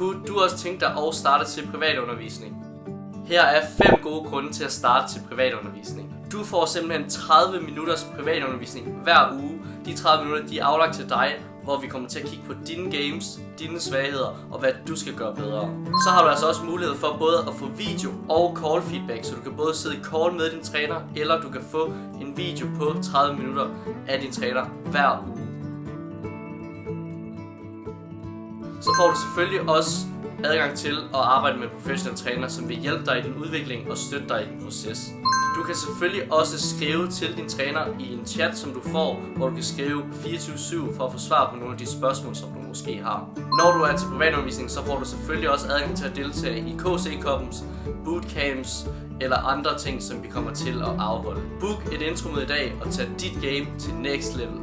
Kunne du også tænke dig at starte til privatundervisning? Her er 5 gode grunde til at starte til privatundervisning. Du får simpelthen 30 minutters privatundervisning hver uge. De 30 minutter de er aflagt til dig, hvor vi kommer til at kigge på dine games, dine svagheder og hvad du skal gøre bedre. Så har du altså også mulighed for både at få video og call feedback, så du kan både sidde i call med din træner, eller du kan få en video på 30 minutter af din træner hver uge. Så får du selvfølgelig også adgang til at arbejde med professionelle træner, som vil hjælpe dig i din udvikling og støtte dig i din proces. Du kan selvfølgelig også skrive til din træner i en chat, som du får, hvor du kan skrive 24/7 for at få svar på nogle af de spørgsmål, som du måske har. Når du er til privatundervisning, så får du selvfølgelig også adgang til at deltage i KC-Cups, bootcamps eller andre ting, som vi kommer til at afholde. Book et intromøde i dag og tag dit game til next level.